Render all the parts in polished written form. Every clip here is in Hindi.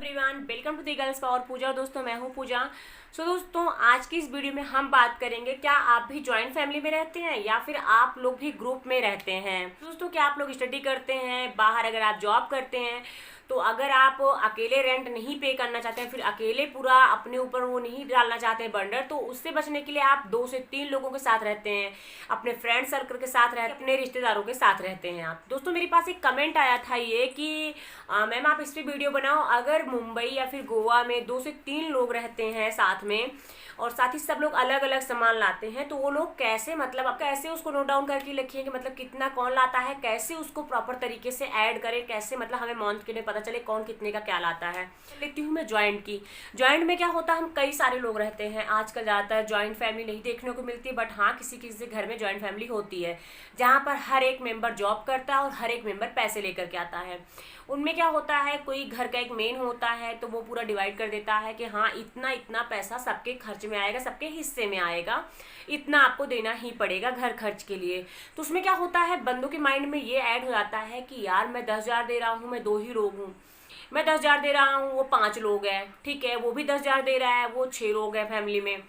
Everyone, welcome to the girls power Pooja. दोस्तों मैं हूँ पूजा। दोस्तों आज की इस वीडियो में हम बात करेंगे, क्या आप भी जॉइंट फैमिली में रहते हैं या फिर आप लोग भी ग्रुप में रहते हैं। दोस्तों क्या आप लोग स्टडी करते हैं बाहर, अगर आप जॉब करते हैं तो अगर आप अकेले रेंट नहीं पे करना चाहते हैं, फिर अकेले पूरा अपने ऊपर वो नहीं डालना चाहते हैं बर्डन, तो उससे बचने के लिए आप 2 से 3 लोगों के साथ रहते हैं, अपने फ्रेंड सर्कल के साथ रहते हैं, अपने रिश्तेदारों के साथ रहते हैं आप। दोस्तों मेरे पास एक कमेंट आया था ये कि मैम आप इस पर वीडियो बनाओ, अगर मुंबई या फिर गोवा में 2 से 3 लोग रहते हैं साथ में और साथ ही सब लोग अलग अलग सामान लाते हैं, तो वो लोग कैसे, मतलब आप कैसे उसको नोट डाउन करके लिखिए कि मतलब कितना कौन लाता है, कैसे उसको प्रॉपर तरीके से ऐड करें, कैसे मतलब हमें मंथ के लिए पता चले कौन कितने का क्या लाता है। लेती हूँ मैं जॉइंट की। जॉइंट में क्या होता है, हम कई सारे लोग रहते हैं। आजकल ज़्यादातर जॉइंट फैमिली नहीं देखने को मिलती, बट हाँ किसी किसी घर में जॉइंट फैमिली होती है जहाँ पर हर एक मेंबर जॉब करता है और हर एक मेंबर पैसे लेकर के आता है। उनमें क्या होता है, कोई घर का एक मेन होता है तो वो पूरा डिवाइड कर देता है कि हाँ इतना इतना पैसा सबके खर्च में आएगा, सबके हिस्से में आएगा, इतना आपको देना ही पड़ेगा घर खर्च के लिए। तो उसमें क्या होता है, बंदों के माइंड में ये ऐड हो जाता है कि यार मैं 10,000 दे रहा हूँ, मैं 2 ही लोग हूँ, मैं 10,000 दे रहा हूँ, वो 5 लोग हैं, ठीक है, वो भी 10,000 दे रहा है, वो 6 लोग हैं फैमिली में,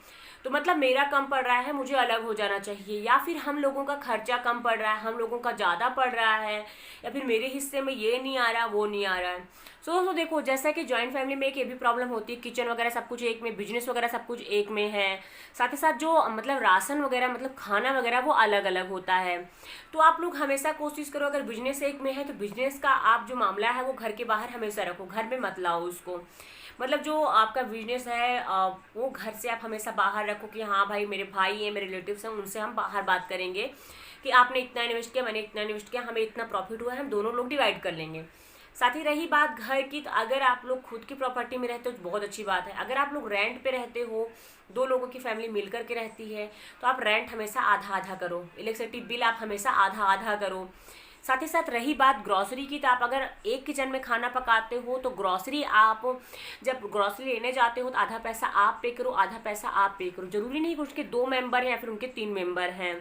तो मतलब मेरा कम पड़ रहा है, मुझे अलग हो जाना चाहिए। या फिर हम लोगों का खर्चा कम पड़ रहा है, हम लोगों का ज़्यादा पड़ रहा है, या फिर मेरे हिस्से में ये नहीं आ रहा वो नहीं आ रहा है। दोस्तों देखो, जैसा कि जॉइंट फैमिली में एक ये भी प्रॉब्लम होती है, किचन वगैरह सब कुछ एक में, बिजनेस वगैरह सब कुछ एक में है, साथ ही साथ जो मतलब राशन वगैरह मतलब खाना वगैरह वो अलग अलग होता है। तो आप लोग हमेशा कोशिश करो, अगर बिजनेस एक में है तो बिजनेस का आप जो मामला है वो घर के बाहर हमेशा रखो, घर में मत लाओ उसको। मतलब जो आपका बिजनेस है वो घर से आप हमेशा बाहर रखो कि हाँ भाई मेरे भाई हैं, मेरे रिलेटिव्स हैं, उनसे हम बाहर बात करेंगे कि आपने इतना इन्वेस्ट किया, मैंने इतना इन्वेस्ट किया, हमें इतना प्रॉफिट हुआ है, हम दोनों लोग डिवाइड कर लेंगे। साथ ही रही बात घर की, तो अगर आप लोग खुद की प्रॉपर्टी में रहते हो तो बहुत अच्छी बात है। अगर आप लोग रेंट पे रहते हो, 2 लोगों की फैमिली मिल करके रहती है, तो आप रेंट हमेशा आधा आधा करो, इलेक्ट्रिसिटी बिल आप हमेशा आधा आधा करो। साथ ही साथ रही बात ग्रॉसरी की, तो आप अगर एक किचन में खाना पकाते हो तो ग्रॉसरी आप जब ग्रॉसरी लेने जाते हो तो आधा पैसा आप पे करो, आधा पैसा आप पे करो। जरूरी नहीं कि उसके 2 मेंबर हैं या फिर उनके 3 मेंबर हैं,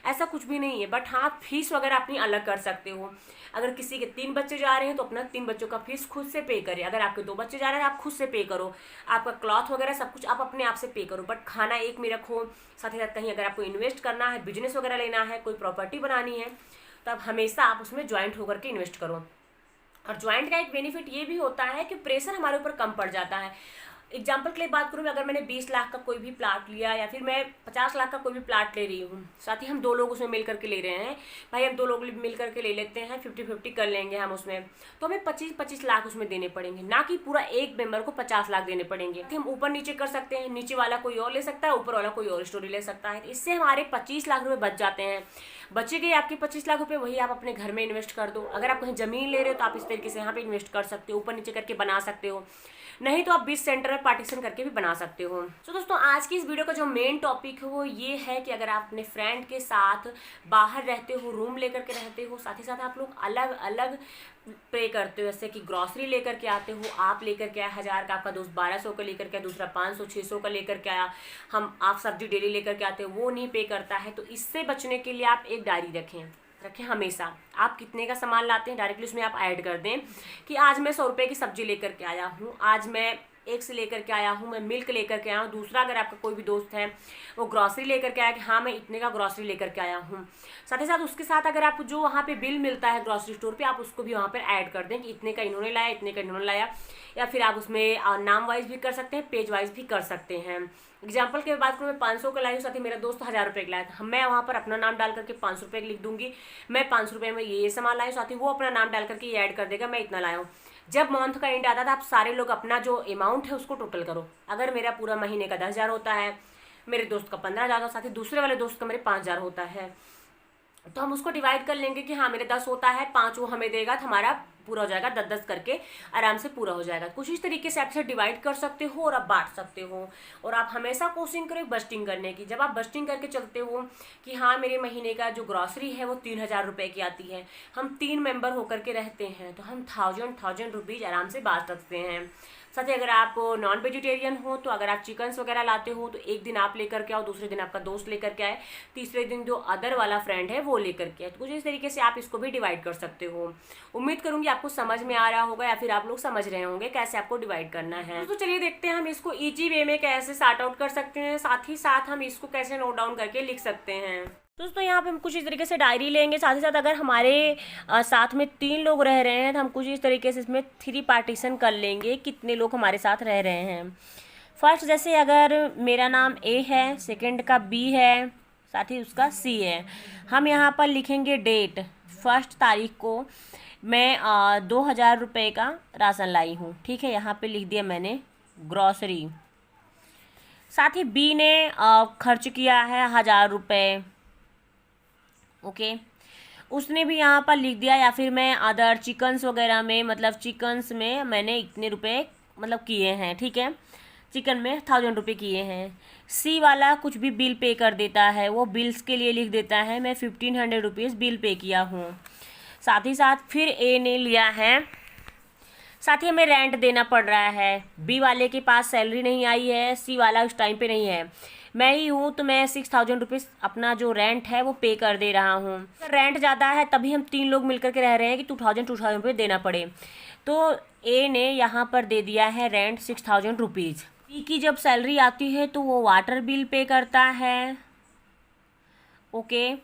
ऐसा कुछ भी नहीं है। बट हाँ फीस वगैरह अपनी अलग कर सकते हो। अगर किसी के 3 बच्चे जा रहे हैं तो अपना 3 बच्चों का फीस खुद से पे करें। अगर आपके 2 बच्चे जा रहे हैं आप खुद से पे करो। आपका क्लॉथ वगैरह सब कुछ आप अपने आप से पे करो, बट खाना एक में रखो। साथ ही साथ कहीं अगर आपको इन्वेस्ट करना है, बिजनेस वगैरह लेना है, कोई प्रॉपर्टी बनानी है, तो अब हमेशा आप उसमें ज्वाइंट होकर के इन्वेस्ट करो। और ज्वाइंट का एक बेनिफिट ये भी होता है कि प्रेशर हमारे ऊपर कम पड़ जाता है। एग्जाम्पल के लिए बात करूँ, अगर मैंने 20 लाख का कोई भी प्लाट लिया या फिर मैं 50 लाख का कोई भी प्लाट ले रही हूँ, साथ ही हम 2 लोग उसमें मिल करके ले रहे हैं, भाई हम 2 लोग मिल करके ले लेते हैं, 50-50 कर लेंगे हम उसमें, तो हमें 25-25 लाख उसमें देने पड़ेंगे, ना कि पूरा एक मेंबर को 50 लाख देने पड़ेंगे। हम ऊपर नीचे कर सकते हैं, नीचे वाला कोई और ले सकता है, ऊपर वाला कोई और स्टोरी ले सकता है, इससे हमारे 25 लाख रुपये बच जाते हैं। बचे गए आपके 25 लाख रुपये, वही आप अपने घर में इन्वेस्ट कर दो। अगर आप कहीं ज़मीन ले रहे हो तो आप इस तरीके से यहाँ पे इन्वेस्ट कर सकते हो, ऊपर नीचे करके बना सकते हो, नहीं तो आप 20 सेंटर में पार्टीशन करके भी बना सकते हो। तो दोस्तों आज की इस वीडियो का जो मेन टॉपिक है वो ये है कि अगर आप अपने फ्रेंड के साथ बाहर रहते हो, रूम लेकर के रहते हो, साथ ही साथ आप लोग अलग अलग पे करते हो, जैसे कि ग्रॉसरी लेकर के आते हो, आप लेकर के आया 1000 का, आपका दोस्त 1200 का लेकर के आया, दूसरा 500-600 का लेकर के आया, आप सब्जी डेली लेकर के आते हो, वो नहीं पे करता है। तो इससे बचने के लिए आप एक डायरी रखें हमेशा। आप कितने का सामान लाते हैं डायरेक्टली उसमें आप ऐड कर दें कि आज मैं 100 रुपये की सब्जी लेकर के आया हूँ, आज मैं एक से लेकर के आया हूँ, मैं मिल्क लेकर के आया हूँ। दूसरा अगर आपका कोई भी दोस्त है वो ग्रॉसरी लेकर के आया कि हाँ मैं इतने का ग्रॉसरी लेकर के आया हूँ। साथ ही साथ उसके साथ अगर आप जो वहाँ पे बिल मिलता है ग्रॉसरी स्टोर पे, आप उसको भी वहाँ पर ऐड कर दें कि इतने का इन्होंने लाया, इतने का इन्होंने लाया। या फिर आप उसमें नाम वाइज भी कर सकते हैं, पेज वाइज भी कर सकते हैं। एग्जाम्पल के बात करूँ, मैं 500 का लाई हूँ, साथ ही मेरा दोस्त 1000 रुपये का लाया था, मैं वहाँ पर अपना नाम डाल करके 500 रुपये लिख दूंगी, मैं 500 रुपये में ये सामान लाई हूँ, साथ ही वो अपना नाम डाल करके ये ऐड कर देगा मैं इतना लाया हूँ। जब मंथ का एंड आता था आप सारे लोग अपना जो अमाउंट है उसको टोटल करो। अगर मेरा पूरा महीने का 10,000 होता है, मेरे दोस्त का 15,000 होता है, साथ ही दूसरे वाले दोस्त का मेरे 5,000 होता है, तो हम उसको डिवाइड कर लेंगे कि हाँ मेरे 10 होता है, 5 वो हमें देगा, तो हमारा पूरा हो जाएगा, 10-10 करके आराम से पूरा हो जाएगा। कुछ इस तरीके से आप इसे डिवाइड कर सकते हो और आप बांट सकते हो। और आप हमेशा कोशिश करें बस्टिंग करने की। जब आप बस्टिंग करके चलते हो कि हाँ मेरे महीने का जो ग्रॉसरी है वो 3,000 रुपये की आती है, हम 3 मेंबर होकर के रहते हैं, तो हम 1000 रुपीज़ आराम से बांट सकते हैं। साथ ही अगर आप नॉन वेजिटेरियन हो तो अगर आप चिकन्स वगैरह लाते हो तो एक दिन आप लेकर के आओ, दूसरे दिन आपका दोस्त लेकर के आए, तीसरे दिन जो अदर वाला फ्रेंड है वो लेकर के आए। तो कुछ इस तरीके से आप इसको भी डिवाइड कर सकते हो। उम्मीद करूंगी आपको समझ में आ रहा होगा या फिर आप लोग समझ रहे होंगे कैसे आपको डिवाइड करना है। तो चलिए देखते हैं हम इसको ईजी वे में कैसे सॉर्ट आउट कर सकते हैं, साथ ही साथ हम इसको कैसे नोट डाउन करके लिख सकते हैं। दोस्तों यहाँ पे हम कुछ इस तरीके से डायरी लेंगे, साथ ही साथ अगर हमारे साथ में 3 लोग रह रहे हैं तो हम कुछ इस तरीके से इसमें 3 पार्टीशन कर लेंगे, कितने लोग हमारे साथ रह रहे हैं। फर्स्ट जैसे अगर मेरा नाम ए है, सेकंड का बी है, साथ ही उसका सी है। हम यहाँ पर लिखेंगे डेट, 1 तारीख को मैं 2000 रुपये का राशन लाई हूँ, ठीक है। यहाँ पे लिख दिया मैंने ग्रॉसरी। साथ ही बी ने खर्च किया है 1000 रुपये, ओके, उसने भी यहाँ पर लिख दिया। या फिर मैं अदर चिकन्स वगैरह में, मतलब चिकन्स में मैंने इतने रुपए मतलब किए हैं, ठीक है, चिकन में 1000 रुपये किए हैं। सी वाला कुछ भी बिल पे कर देता है, वो बिल्स के लिए लिख देता है मैं 1500 रुपीज़ बिल पे किया हूँ। साथ ही साथ फिर ए ने लिया है, साथ ही हमें रेंट देना पड़ रहा है। बी वाले के पास सैलरी नहीं आई है, सी वाला उस टाइम पे नहीं है, मैं ही हूँ, तो मैं 6000 रुपीज़ अपना जो रेंट है वो पे कर दे रहा हूँ। रेंट ज़्यादा है तभी हम 3 लोग मिलकर के रह रहे हैं कि 2000 रुपये देना पड़े। तो ए ने यहाँ पर दे दिया है रेंट 6000 रुपीज़। बी की जब सैलरी आती है तो वो वाटर बिल पे करता है, ओके।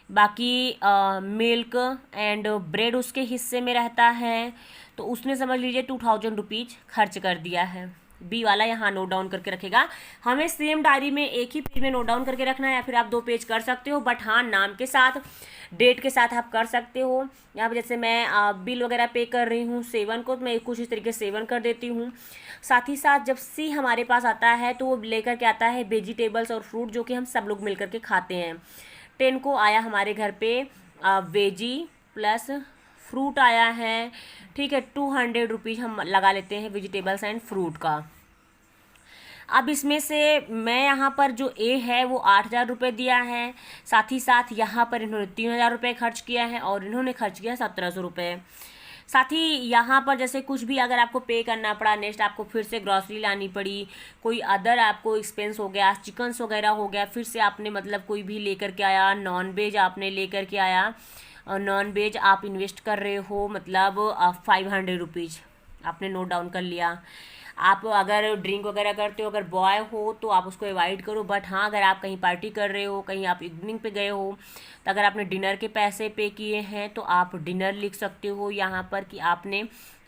बाकी मिल्क एंड ब्रेड उसके हिस्से में रहता है, तो उसने समझ लीजिए 2000 रुपीज़ खर्च कर दिया है। बी वाला यहाँ नोट डाउन करके रखेगा। हमें सेम डायरी में एक ही पेज में नोट डाउन करके रखना है, या फिर आप 2 पेज कर सकते हो, बट हाँ नाम के साथ डेट के साथ आप कर सकते हो। यहाँ पर जैसे मैं बिल वगैरह पे कर रही हूँ 7 को, तो मैं कुछ इस तरीके से 7 कर देती हूँ। साथ ही साथ जब सी हमारे पास आता है तो वो लेकर के आता है वेजिटेबल्स और फ्रूट, जो कि हम सब लोग मिल करके खाते हैं। 10 को आया हमारे घर पे वेजी प्लस फ्रूट आया है, ठीक है, 200 रुपीज़ हम लगा लेते हैं वेजिटेबल्स एंड फ्रूट का। अब इसमें से मैं यहाँ पर जो ए है वो 8000 रुपये दिया है, साथ ही साथ यहाँ पर इन्होंने 3000 रुपये खर्च किया है और इन्होंने खर्च किया 1700 रुपये। साथ ही यहाँ पर जैसे कुछ भी अगर आपको पे करना पड़ा, नेक्स्ट आपको फिर से ग्रॉसरी लानी पड़ी, कोई अदर आपको एक्सपेंस हो गया, चिकन्स वगैरह हो गया, फिर से आपने मतलब कोई भी लेकर के आया, नॉन वेज आपने लेकर के आया, और नॉन वेज आप इन्वेस्ट कर रहे हो, मतलब 500 रुपीज़ आपने नोट डाउन कर लिया। आप अगर ड्रिंक वगैरह करते हो, अगर बॉय हो तो आप उसको अवॉइड करो, बट हाँ अगर आप कहीं पार्टी कर रहे हो, कहीं आप इवनिंग पे गए हो, तो अगर आपने डिनर के पैसे पे किए हैं तो आप डिनर लिख सकते हो यहाँ पर कि आपने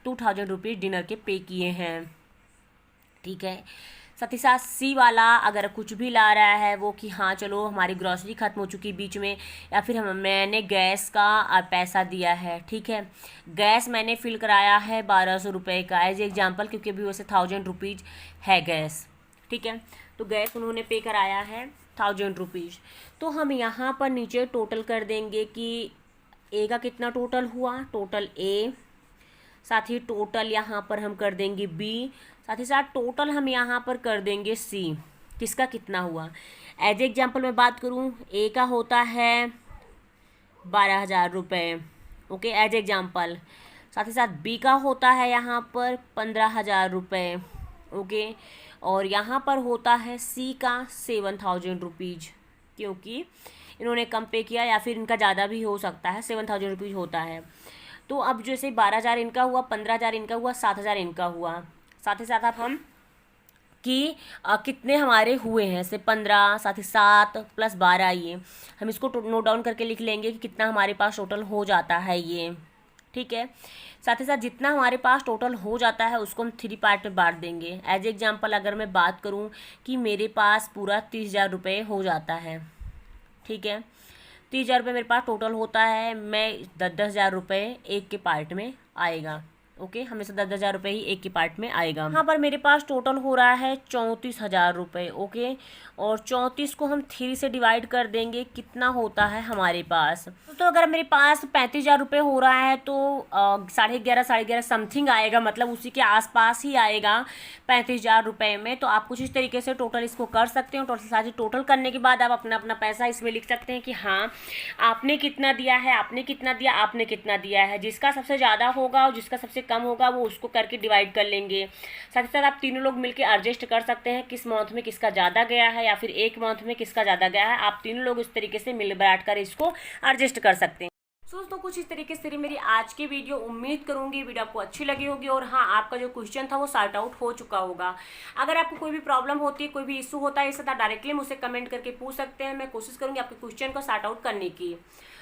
2000 रुपीज़ डिनर के पे किए हैं, ठीक है। साथ ही साथ सी वाला अगर कुछ भी ला रहा है वो कि हाँ चलो हमारी ग्रॉसरी ख़त्म हो चुकी बीच में, या फिर मैंने गैस का पैसा दिया है, ठीक है, गैस मैंने फिल कराया है 1200 रुपये का एज एग्जांपल, क्योंकि अभी वैसे 1000 रुपीज़ है गैस, ठीक है, तो गैस उन्होंने पे कराया है 1000 रुपीज़। तो हम यहाँ पर नीचे टोटल कर देंगे कि ए का कितना टोटल हुआ, टोटल ए, साथ ही टोटल यहाँ पर हम कर देंगे बी, साथ ही साथ टोटल हम यहाँ पर कर देंगे सी, किसका कितना हुआ। एज एग्जाम्पल मैं बात करूँ, ए का होता है 12000 रुपये, ओके, एज एग्जाम्पल। साथ ही साथ बी का होता है यहाँ पर 15000 रुपये, ओके, और यहाँ पर होता है सी का 7000 रुपीज़, क्योंकि इन्होंने कम पे किया, या फिर इनका ज़्यादा भी हो सकता है, 7000 रुपीज़ होता है। तो अब जैसे 12000 इनका हुआ, 15000 इनका हुआ, 7000 इनका हुआ। साथ ही साथ अब हम कि कितने हमारे हुए हैं, से 15, साथ ही 7 + 12, ये हम इसको नोट डाउन करके लिख लेंगे कि कितना हमारे पास टोटल हो जाता है ये, ठीक है। साथ ही साथ जितना हमारे पास टोटल हो जाता है उसको हम 3 पार्ट में बांट देंगे। एज एग्जाम्पल अगर मैं बात करूँ कि मेरे पास पूरा 30000 रुपये हो जाता है, ठीक है, 30000 रुपये मेरे पास टोटल होता है, मैं 10,000 रुपये एक के पार्ट में आएगा, ओके, हमेशा 10,000 रुपये ही एक के पार्ट में आएगा। यहाँ पर मेरे पास टोटल हो रहा है 34,000 रुपये, ओके, और 34 को हम 3 से डिवाइड कर देंगे, कितना होता है हमारे पास। तो अगर मेरे पास 35,000 रुपये हो रहा है तो 11,500 समथिंग आएगा, मतलब उसी के आसपास ही आएगा 35,000 रुपये में। तो आप कुछ इस तरीके से टोटल इसको कर सकते हो। टोटल सारी टोटल करने के बाद आप अपना अपना पैसा इसमें लिख सकते हैं कि हाँ आपने कितना दिया है, आपने कितना दिया, आपने कितना दिया है। जिसका सबसे ज़्यादा होगा और जिसका सबसे कम होगा वो उसको करके डिवाइड कर लेंगे। साथ ही साथ आप तीनों लोग मिलकर एडजस्ट कर सकते हैं किस मंथ में किसका ज़्यादा गया है या फिर एक मंथ में किसका ज़्यादा गया है। आप तीनों लोग इस तरीके से मिल बांट कर इसको एडजस्ट कर सकते हैं। दोस्तों कुछ इस तरीके से मेरी आज की वीडियो, उम्मीद करूंगी वीडियो आपको अच्छी लगी होगी और हाँ, आपका जो क्वेश्चन था वो सॉर्ट आउट हो चुका होगा। अगर आपको कोई भी प्रॉब्लम होती है, कोई भी इशू होता है, इसे आप डायरेक्टली मुझसे कमेंट करके पूछ सकते हैं। मैं कोशिश करूंगी आपके क्वेश्चन को सॉर्ट आउट करने की।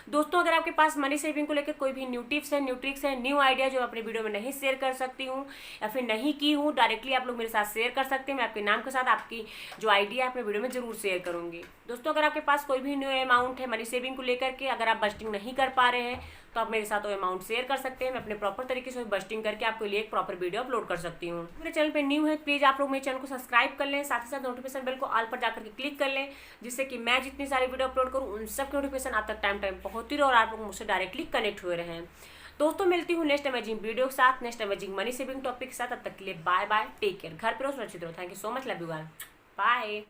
दोस्तों अगर आपके पास मनी सेविंग को लेकर कोई भी न्यू टिप्स है, न्यू ट्रिक्स है, न्यू आइडिया जो अपने वीडियो में नहीं शेयर कर सकती हूँ या फिर नहीं की हूँ, डायरेक्टली आप लोग मेरे साथ शेयर कर सकते हैं। मैं आपके नाम के साथ आपकी जो आइडिया है अपने वीडियो में जरूर शेयर करूँगी। दोस्तों अगर आपके पास कोई भी न्यू अमाउंट है मनी सेविंग को लेकर के, अगर आप बस्टिंग नहीं कर पा रहे हैं तो आप मेरे साथ वो अमाउंट शेयर कर सकते हैं। मैं अपने प्रॉपर तरीके से बस्टिंग करके आपके लिए एक प्रॉपर वीडियो अपलोड कर सकती हूँ। मेरे चैनल पे न्यू है, प्लीज़ आप लोग मेरे चैनल को सब्सक्राइब कर लें, साथ ही साथ नोटिफिकेशन बेल को ऑल पर जाकर के क्लिक कर लें, जिससे कि मैं जितनी सारी वीडियो अपलोड करूँ उन सब की नोटिफिकेशन आप तक टाइम पहुँचती रहे और आप लोग मुझसे डायरेक्टली कनेक्ट हुए रहें। दोस्तों मिलती हूँ नेक्स्ट अमेजिंग वीडियो के साथ, next amazing money saving topic के साथ। तब तक के लिए बाय बाय, टेक केयर, घर पर रहो, सुरक्षित रहो। Thank you so much, love you all, bye.